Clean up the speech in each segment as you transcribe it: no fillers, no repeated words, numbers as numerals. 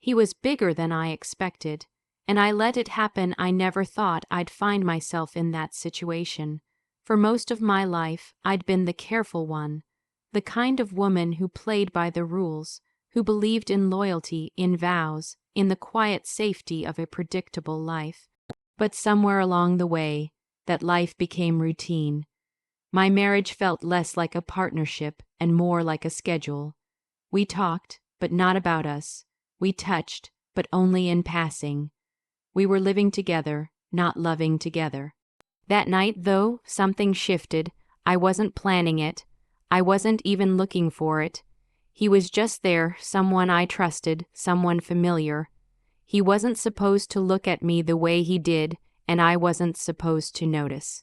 He was bigger than I expected, and I let it happen. I never thought I'd find myself in that situation. For most of my life, I'd been the careful one, the kind of woman who played by the rules, who believed in loyalty, in vows, in the quiet safety of a predictable life. But somewhere along the way, that life became routine. My marriage felt less like a partnership and more like a schedule. We talked, but not about us. We touched, but only in passing. We were living together, not loving together. That night, though, something shifted. I wasn't planning it. I wasn't even looking for it. He was just there, someone I trusted, someone familiar. He wasn't supposed to look at me the way he did, and I wasn't supposed to notice.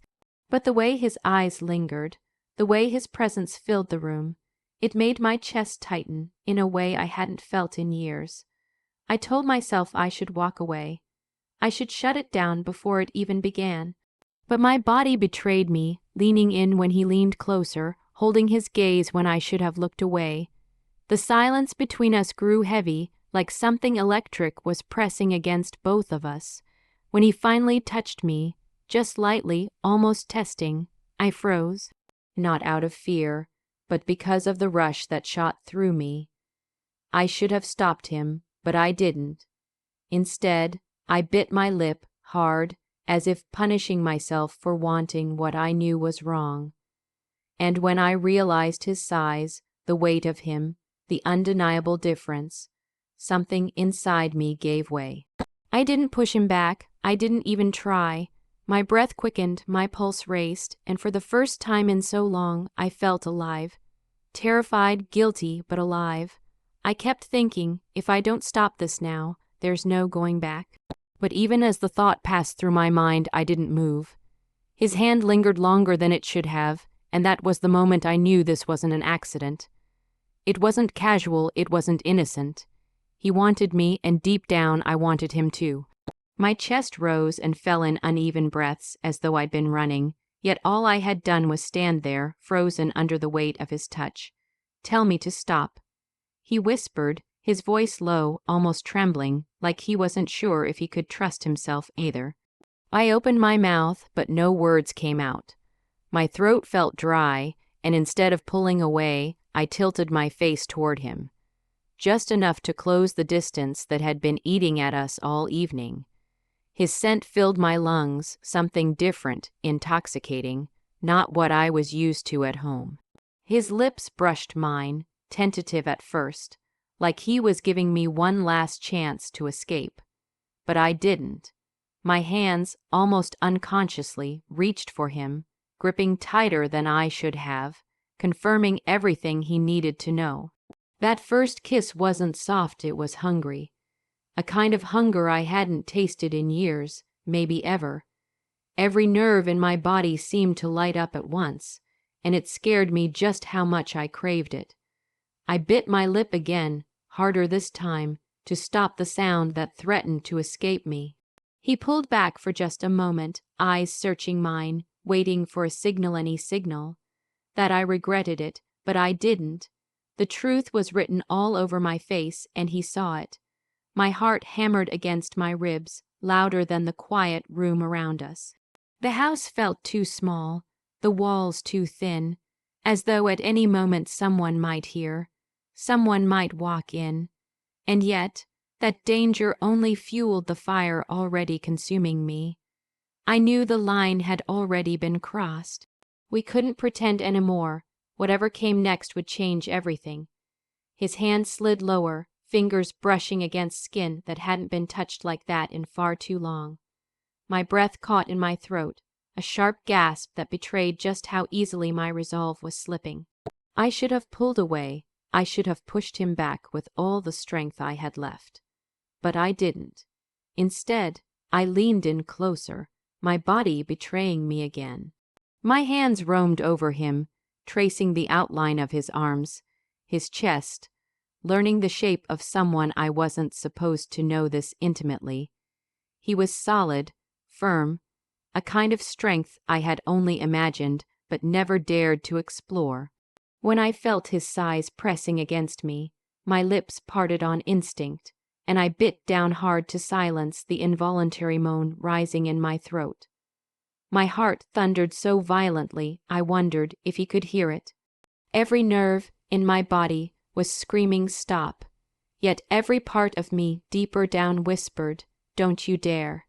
But the way his eyes lingered, the way his presence filled the room, it made my chest tighten in a way I hadn't felt in years. I told myself I should walk away. I should shut it down before it even began. But my body betrayed me, leaning in when he leaned closer, holding his gaze when I should have looked away. The silence between us grew heavy, like something electric was pressing against both of us. When he finally touched me, just lightly, almost testing, I froze, not out of fear, but because of the rush that shot through me. I should have stopped him, but I didn't. Instead, I bit my lip hard, as if punishing myself for wanting what I knew was wrong. And when I realized his size, the weight of him, the undeniable difference, something inside me gave way. I didn't push him back. I didn't even try. My breath quickened, my pulse raced, and for the first time in so long, I felt alive. Terrified, guilty, but alive. I kept thinking, if I don't stop this now, there's no going back. But even as the thought passed through my mind, I didn't move. His hand lingered longer than it should have, and that was the moment I knew this wasn't an accident. It wasn't casual, it wasn't innocent. He wanted me, and deep down I wanted him too. My chest rose and fell in uneven breaths, as though I'd been running, yet all I had done was stand there, frozen under the weight of his touch. "Tell me to stop." He whispered, his voice low, almost trembling, like he wasn't sure if he could trust himself either. I opened my mouth, but no words came out. My throat felt dry, and instead of pulling away, I tilted my face toward him. Just enough to close the distance that had been eating at us all evening. His scent filled my lungs, something different, intoxicating, not what I was used to at home. His lips brushed mine, tentative at first, like he was giving me one last chance to escape. But I didn't. My hands, almost unconsciously, reached for him, gripping tighter than I should have, confirming everything he needed to know. That first kiss wasn't soft, it was hungry. A kind of hunger I hadn't tasted in years, maybe ever. Every nerve in my body seemed to light up at once, and it scared me just how much I craved it. I bit my lip again, harder this time, to stop the sound that threatened to escape me. He pulled back for just a moment, eyes searching mine, waiting for a signal, any signal. That I regretted it, but I didn't. The truth was written all over my face, and he saw it. My heart hammered against my ribs, louder than the quiet room around us. The house felt too small, the walls too thin, as though at any moment someone might hear, someone might walk in. And yet, that danger only fueled the fire already consuming me. I knew the line had already been crossed. We couldn't pretend anymore. Whatever came next would change everything. His hand slid lower, fingers brushing against skin that hadn't been touched like that in far too long. My breath caught in my throat, a sharp gasp that betrayed just how easily my resolve was slipping. I should have pulled away. I should have pushed him back with all the strength I had left. But I didn't. Instead, I leaned in closer, my body betraying me again. My hands roamed over him, tracing the outline of his arms, his chest, learning the shape of someone I wasn't supposed to know this intimately. He was solid, firm, a kind of strength I had only imagined but never dared to explore. When I felt his size pressing against me, my lips parted on instinct, and I bit down hard to silence the involuntary moan rising in my throat. My heart thundered so violently I wondered if he could hear it. Every nerve in my body was screaming stop, yet every part of me deeper down whispered, "Don't you dare."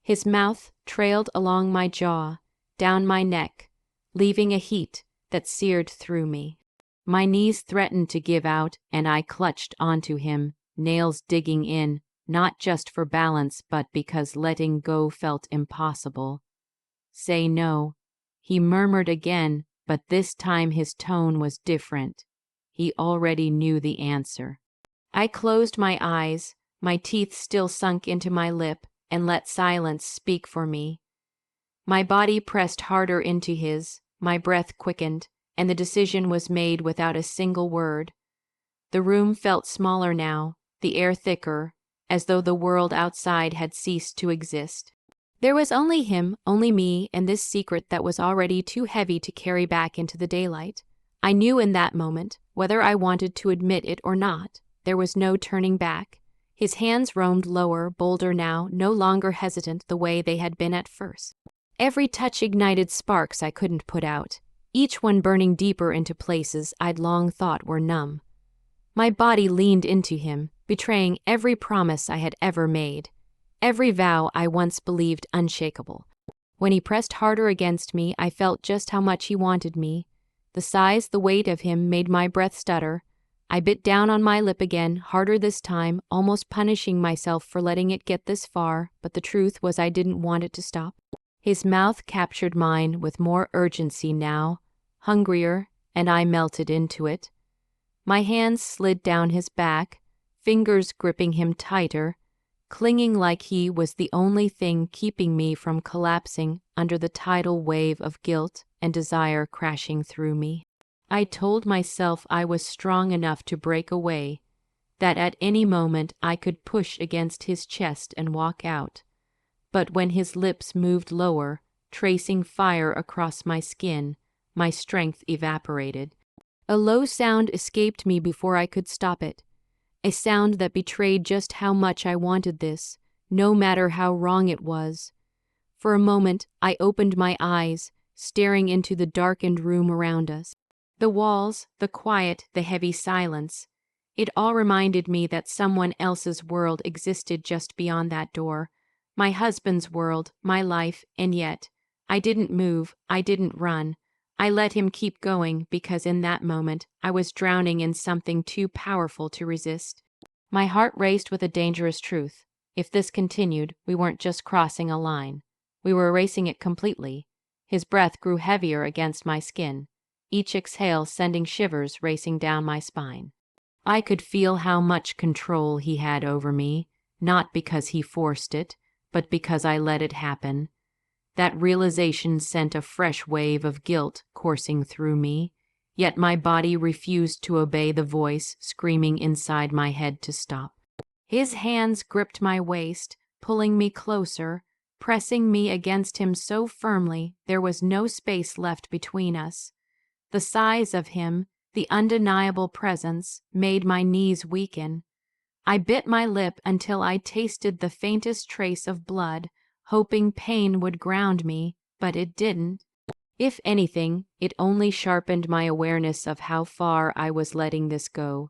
His mouth trailed along my jaw, down my neck, leaving a heat that seared through me. My knees threatened to give out, and I clutched onto him, nails digging in, not just for balance but because letting go felt impossible. "Say no," he murmured again, but this time his tone was different. He already knew the answer. I closed my eyes, my teeth still sunk into my lip, and let silence speak for me. My body pressed harder into his, my breath quickened, and the decision was made without a single word. The room felt smaller now, the air thicker, as though the world outside had ceased to exist. There was only him, only me, and this secret that was already too heavy to carry back into the daylight. I knew in that moment, whether I wanted to admit it or not, there was no turning back. His hands roamed lower, bolder now, no longer hesitant the way they had been at first. Every touch ignited sparks I couldn't put out, each one burning deeper into places I'd long thought were numb. My body leaned into him, betraying every promise I had ever made, every vow I once believed unshakable. When he pressed harder against me, I felt just how much he wanted me. The size, the weight of him made my breath stutter. I bit down on my lip again, harder this time, almost punishing myself for letting it get this far, but the truth was I didn't want it to stop. His mouth captured mine with more urgency now, hungrier, and I melted into it. My hands slid down his back, fingers gripping him tighter, clinging like he was the only thing keeping me from collapsing under the tidal wave of guilt and desire crashing through me. I told myself I was strong enough to break away, that at any moment I could push against his chest and walk out. But when his lips moved lower, tracing fire across my skin, my strength evaporated. A low sound escaped me before I could stop it, a sound that betrayed just how much I wanted this, no matter how wrong it was. For a moment, I opened my eyes, staring into the darkened room around us. The walls, the quiet, the heavy silence. It all reminded me that someone else's world existed just beyond that door. My husband's world, my life, and yet, I didn't move, I didn't run. I let him keep going because in that moment, I was drowning in something too powerful to resist. My heart raced with a dangerous truth. If this continued, we weren't just crossing a line. We were erasing it completely. His breath grew heavier against my skin, each exhale sending shivers racing down my spine. I could feel how much control he had over me, not because he forced it, but because I let it happen. That realization sent a fresh wave of guilt coursing through me, yet my body refused to obey the voice screaming inside my head to stop. His hands gripped my waist, pulling me closer, pressing me against him so firmly there was no space left between us. The size of him, the undeniable presence, made my knees weaken. I bit my lip until I tasted the faintest trace of blood, hoping pain would ground me, but it didn't. If anything, it only sharpened my awareness of how far I was letting this go.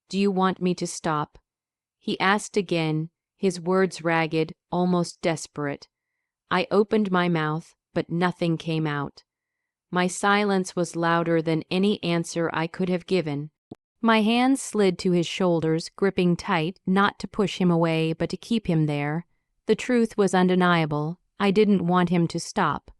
"Do you want me to stop?" he asked again, his words ragged, almost desperate. I opened my mouth, but nothing came out. My silence was louder than any answer I could have given. My hands slid to his shoulders, gripping tight, not to push him away, but to keep him there. The truth was undeniable. I didn't want him to stop.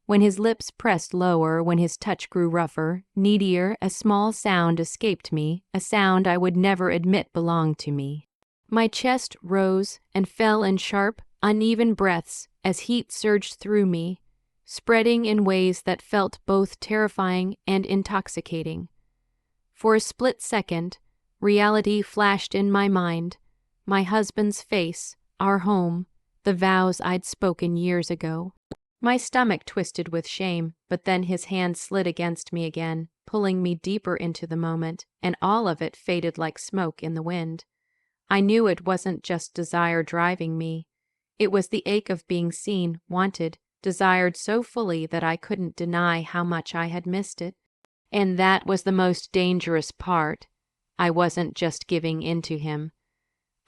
When his lips pressed lower, when his touch grew rougher, needier, a small sound escaped me, a sound I would never admit belonged to me. My chest rose and fell in sharp, uneven breaths as heat surged through me, spreading in ways that felt both terrifying and intoxicating. For a split second, reality flashed in my mind. My husband's face, our home, the vows I'd spoken years ago. My stomach twisted with shame, but then his hand slid against me again, pulling me deeper into the moment, and all of it faded like smoke in the wind. I knew it wasn't just desire driving me. It was the ache of being seen, wanted, desired so fully that I couldn't deny how much I had missed it. And that was the most dangerous part. I wasn't just giving in to him.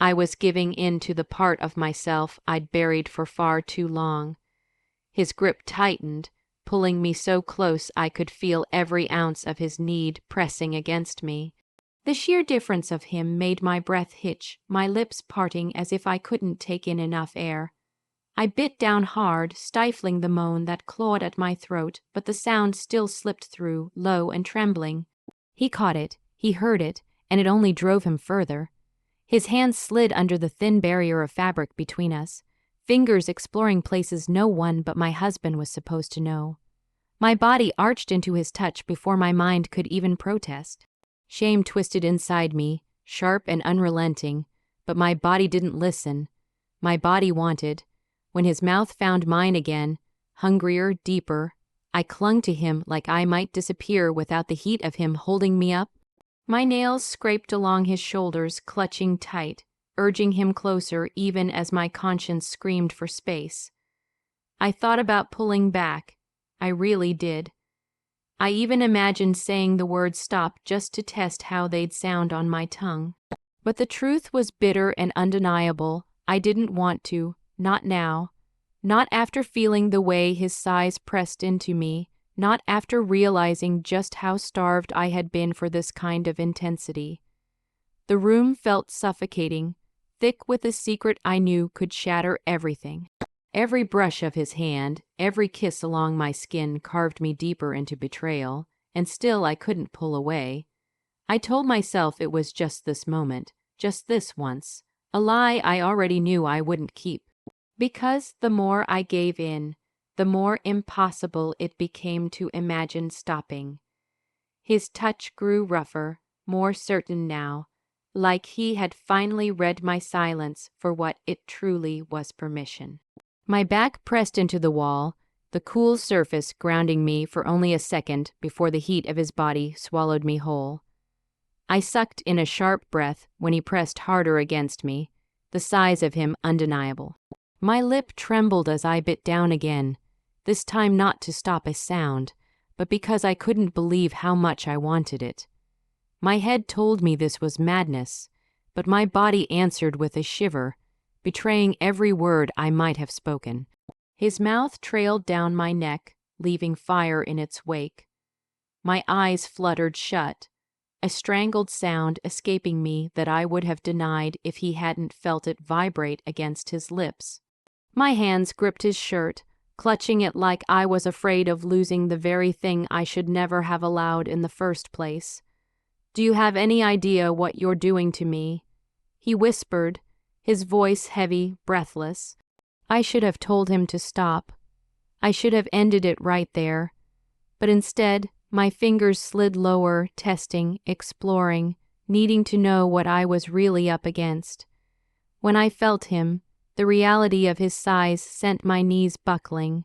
I was giving in to the part of myself I'd buried for far too long. His grip tightened, pulling me so close I could feel every ounce of his need pressing against me. The sheer difference of him made my breath hitch, my lips parting as if I couldn't take in enough air. I bit down hard, stifling the moan that clawed at my throat, but the sound still slipped through, low and trembling. He caught it, he heard it, and it only drove him further. His hands slid under the thin barrier of fabric between us, fingers exploring places no one but my husband was supposed to know. My body arched into his touch before my mind could even protest. Shame twisted inside me, sharp and unrelenting, but my body didn't listen. My body wanted. When his mouth found mine again, hungrier, deeper, I clung to him like I might disappear without the heat of him holding me up. My nails scraped along his shoulders, clutching tight, urging him closer even as my conscience screamed for space. I thought about pulling back. I really did. I even imagined saying the word stop just to test how they'd sound on my tongue. But the truth was bitter and undeniable. I didn't want to, not now. Not after feeling the way his sighs pressed into me, not after realizing just how starved I had been for this kind of intensity. The room felt suffocating, thick with a secret I knew could shatter everything. Every brush of his hand, every kiss along my skin carved me deeper into betrayal, and still I couldn't pull away. I told myself it was just this moment, just this once, a lie I already knew I wouldn't keep. Because the more I gave in, the more impossible it became to imagine stopping. His touch grew rougher, more certain now, like he had finally read my silence for what it truly was permission. My back pressed into the wall, the cool surface grounding me for only a second before the heat of his body swallowed me whole. I sucked in a sharp breath when he pressed harder against me, the size of him undeniable. My lip trembled as I bit down again, this time not to stop a sound, but because I couldn't believe how much I wanted it. My head told me this was madness, but my body answered with a shiver, betraying every word I might have spoken. His mouth trailed down my neck, leaving fire in its wake. My eyes fluttered shut, a strangled sound escaping me that I would have denied if he hadn't felt it vibrate against his lips. My hands gripped his shirt, clutching it like I was afraid of losing the very thing I should never have allowed in the first place. "Do you have any idea what you're doing to me?" he whispered, his voice heavy, breathless. I should have told him to stop. I should have ended it right there. But instead, my fingers slid lower, testing, exploring, needing to know what I was really up against. When I felt him, the reality of his size sent my knees buckling,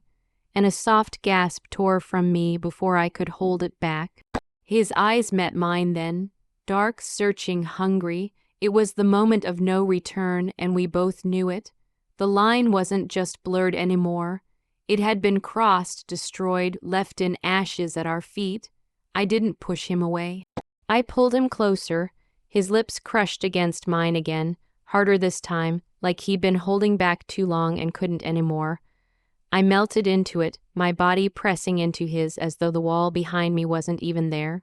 and a soft gasp tore from me before I could hold it back. His eyes met mine then, dark, searching, hungry. It was the moment of no return, and we both knew it. The line wasn't just blurred anymore. It had been crossed, destroyed, left in ashes at our feet. I didn't push him away. I pulled him closer, his lips crushed against mine again, harder this time, like he'd been holding back too long and couldn't anymore. I melted into it, my body pressing into his as though the wall behind me wasn't even there.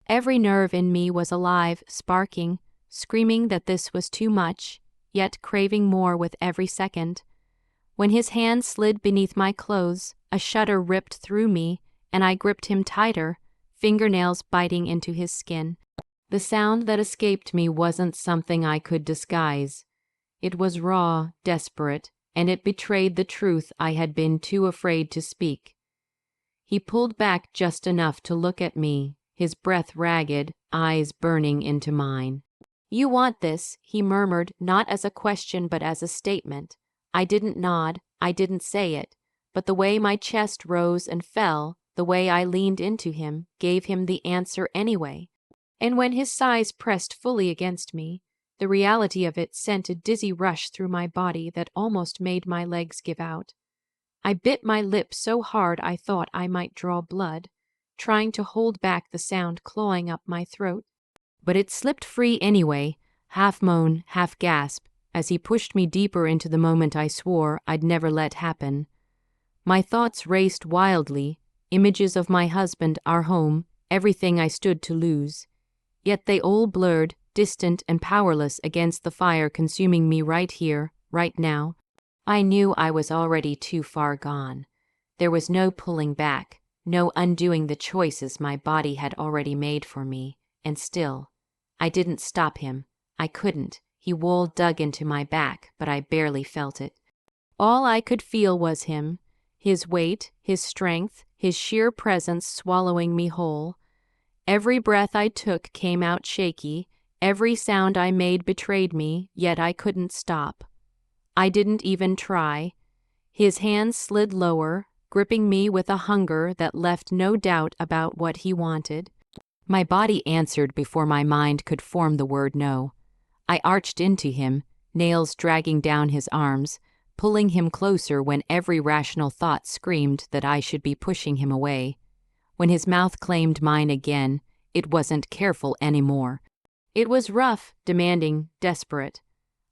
Every nerve in me was alive, sparking, screaming that this was too much, yet craving more with every second. When his hand slid beneath my clothes, a shudder ripped through me, and I gripped him tighter, fingernails biting into his skin. The sound that escaped me wasn't something I could disguise. It was raw, desperate, and it betrayed the truth I had been too afraid to speak. He pulled back just enough to look at me, his breath ragged, eyes burning into mine. "You want this," he murmured, not as a question but as a statement. I didn't nod, I didn't say it, but the way my chest rose and fell, the way I leaned into him, gave him the answer anyway. And when his sighs pressed fully against me, The reality of it sent a dizzy rush through my body that almost made my legs give out. I bit my lip so hard I thought I might draw blood, trying to hold back the sound clawing up my throat. But it slipped free anyway, half moan, half gasp, as he pushed me deeper into the moment I swore I'd never let happen. My thoughts raced wildly, images of my husband, our home, everything I stood to lose. Yet they all blurred, distant and powerless against the fire consuming me right here, right now. I knew I was already too far gone. There was no pulling back, no undoing the choices my body had already made for me, and still, I didn't stop him. I couldn't. He wool dug into my back, but I barely felt it. All I could feel was him, his weight, his strength, his sheer presence swallowing me whole. Every breath I took came out shaky, every sound I made betrayed me, yet I couldn't stop. I didn't even try. His hands slid lower, gripping me with a hunger that left no doubt about what he wanted. My body answered before my mind could form the word no. I arched into him, nails dragging down his arms, pulling him closer when every rational thought screamed that I should be pushing him away. When his mouth claimed mine again, it wasn't careful anymore. It was rough, demanding, desperate.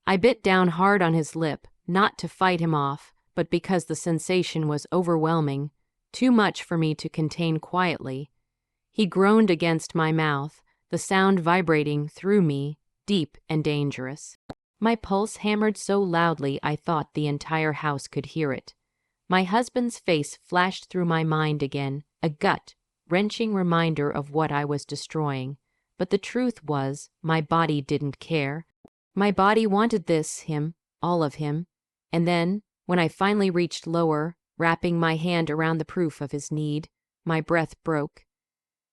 I bit down hard on his lip, not to fight him off, but because the sensation was overwhelming, too much for me to contain quietly. He groaned against my mouth, the sound vibrating through me, deep and dangerous. My pulse hammered so loudly I thought the entire house could hear it. My husband's face flashed through my mind again, a gut-wrenching reminder of what I was destroying. But the truth was, my body didn't care. My body wanted this, him, all of him. And then, when I finally reached lower, wrapping my hand around the proof of his need, my breath broke.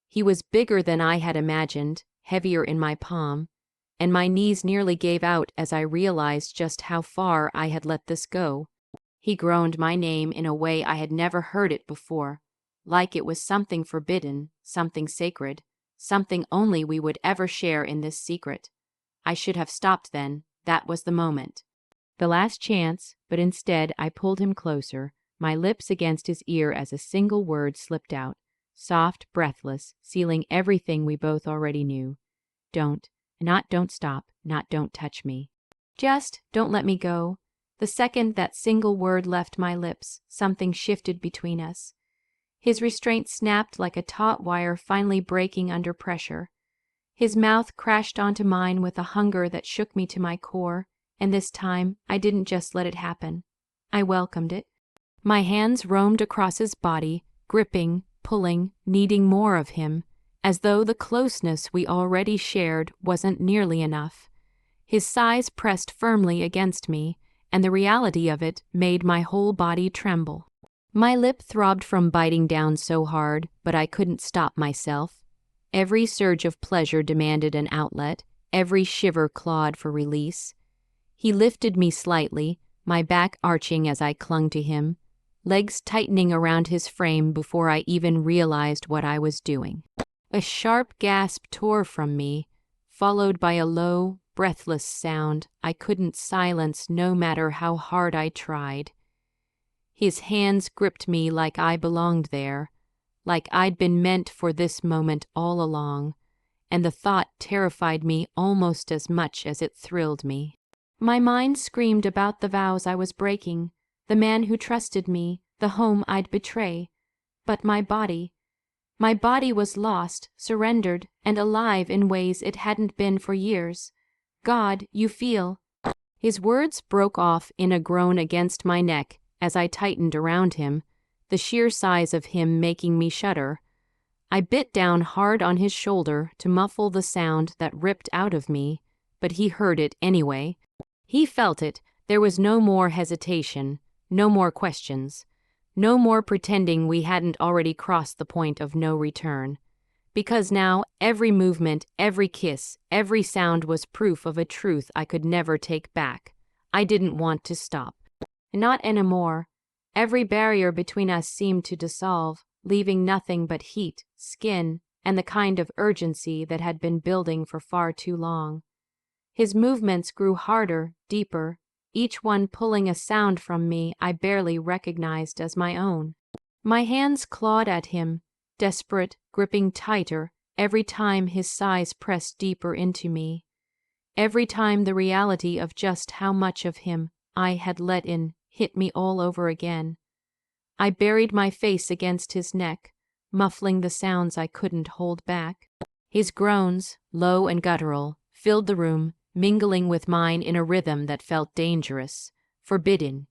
He was bigger than I had imagined, heavier in my palm, and my knees nearly gave out as I realized just how far I had let this go. He groaned my name in a way I had never heard it before, like it was something forbidden, something sacred, something only we would ever share in this secret. I should have stopped then. That was the moment. The last chance, but instead I pulled him closer, my lips against his ear as a single word slipped out, soft, breathless, sealing everything we both already knew. Don't. Not don't stop, not don't touch me. Just don't let me go. The second that single word left my lips, something shifted between us. His restraint snapped like a taut wire finally breaking under pressure. His mouth crashed onto mine with a hunger that shook me to my core, and this time I didn't just let it happen. I welcomed it. My hands roamed across his body, gripping, pulling, needing more of him, as though the closeness we already shared wasn't nearly enough. His size pressed firmly against me, and the reality of it made my whole body tremble. My lip throbbed from biting down so hard, but I couldn't stop myself. Every surge of pleasure demanded an outlet, every shiver clawed for release. He lifted me slightly, my back arching as I clung to him, legs tightening around his frame before I even realized what I was doing. A sharp gasp tore from me, followed by a low, breathless sound I couldn't silence no matter how hard I tried. His hands gripped me like I belonged there, like I'd been meant for this moment all along, and the thought terrified me almost as much as it thrilled me. My mind screamed about the vows I was breaking, the man who trusted me, the home I'd betray. But my body was lost, surrendered, and alive in ways it hadn't been for years. God, you feel. His words broke off in a groan against my neck as I tightened around him, the sheer size of him making me shudder. I bit down hard on his shoulder to muffle the sound that ripped out of me, but he heard it anyway. He felt it. There was no more hesitation, no more questions, no more pretending we hadn't already crossed the point of no return. Because now every movement, every kiss, every sound was proof of a truth I could never take back. I didn't want to stop. Not anymore. Every barrier between us seemed to dissolve, leaving nothing but heat, skin, and the kind of urgency that had been building for far too long. His movements grew harder, deeper, each one pulling a sound from me I barely recognized as my own. My hands clawed at him, desperate, gripping tighter every time his sighs pressed deeper into me. Every time the reality of just how much of him I had let in hit me all over again. I buried my face against his neck, muffling the sounds I couldn't hold back. His groans, low and guttural, filled the room, mingling with mine in a rhythm that felt dangerous, forbidden,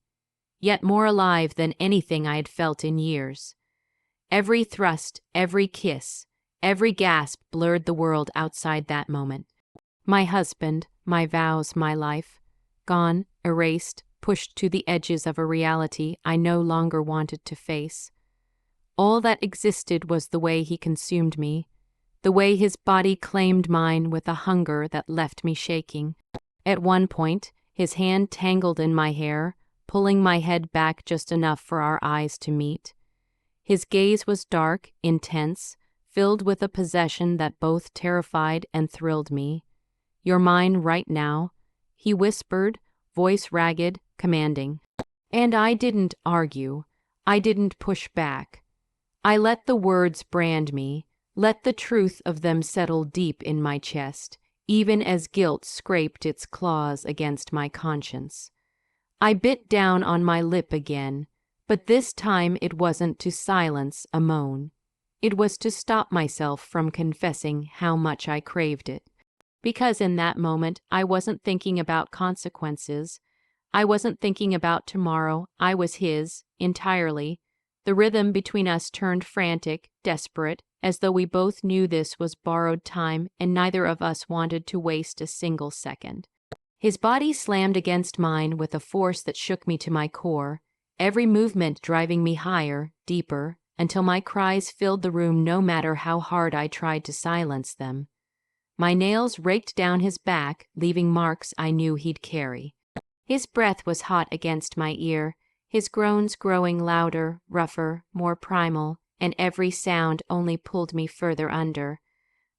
yet more alive than anything I had felt in years. Every thrust, every kiss, every gasp blurred the world outside that moment. My husband, my vows, my life, gone, erased, pushed to the edges of a reality I no longer wanted to face. All that existed was the way he consumed me, the way his body claimed mine with a hunger that left me shaking. At one point, his hand tangled in my hair, pulling my head back just enough for our eyes to meet. His gaze was dark, intense, filled with a possession that both terrified and thrilled me. "You're mine right now," he whispered, voice ragged, commanding. And I didn't argue. I didn't push back. I let the words brand me, let the truth of them settle deep in my chest, even as guilt scraped its claws against my conscience. I bit down on my lip again, but this time it wasn't to silence a moan. It was to stop myself from confessing how much I craved it. Because in that moment, I wasn't thinking about consequences. I wasn't thinking about tomorrow. I was his, entirely. The rhythm between us turned frantic, desperate, as though we both knew this was borrowed time and neither of us wanted to waste a single second. His body slammed against mine with a force that shook me to my core, every movement driving me higher, deeper, until my cries filled the room no matter how hard I tried to silence them. My nails raked down his back, leaving marks I knew he'd carry. His breath was hot against my ear, his groans growing louder, rougher, more primal, and every sound only pulled me further under.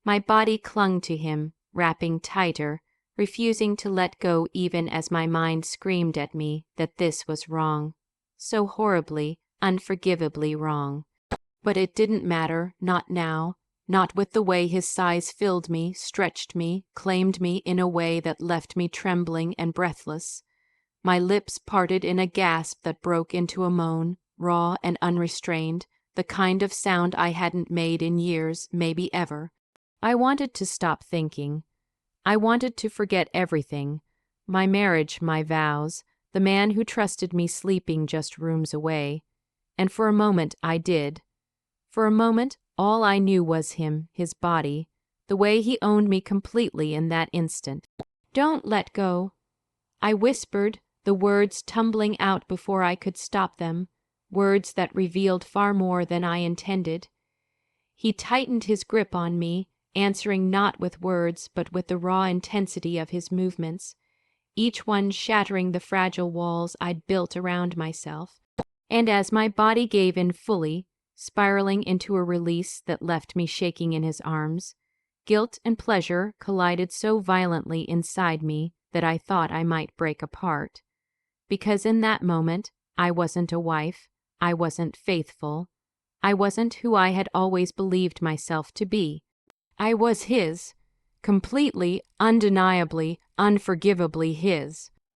My body clung to him, wrapping tighter, refusing to let go even as my mind screamed at me that this was wrong. So horribly, unforgivably wrong. But it didn't matter, not now, not with the way his sighs filled me, stretched me, claimed me in a way that left me trembling and breathless. My lips parted in a gasp that broke into a moan, raw and unrestrained, the kind of sound I hadn't made in years, maybe ever. I wanted to stop thinking. I wanted to forget everything. My marriage, my vows, the man who trusted me sleeping just rooms away. And for a moment I did. For a moment, all I knew was him, his body, the way he owned me completely in that instant. "Don't let go," I whispered, the words tumbling out before I could stop them, words that revealed far more than I intended. He tightened his grip on me, answering not with words but with the raw intensity of his movements, each one shattering the fragile walls I'd built around myself. And as my body gave in fully, spiraling into a release that left me shaking in his arms, guilt and pleasure collided so violently inside me that I thought I might break apart. Because in that moment, I wasn't a wife, I wasn't faithful, I wasn't who I had always believed myself to be. I was his, completely, undeniably, unforgivably his.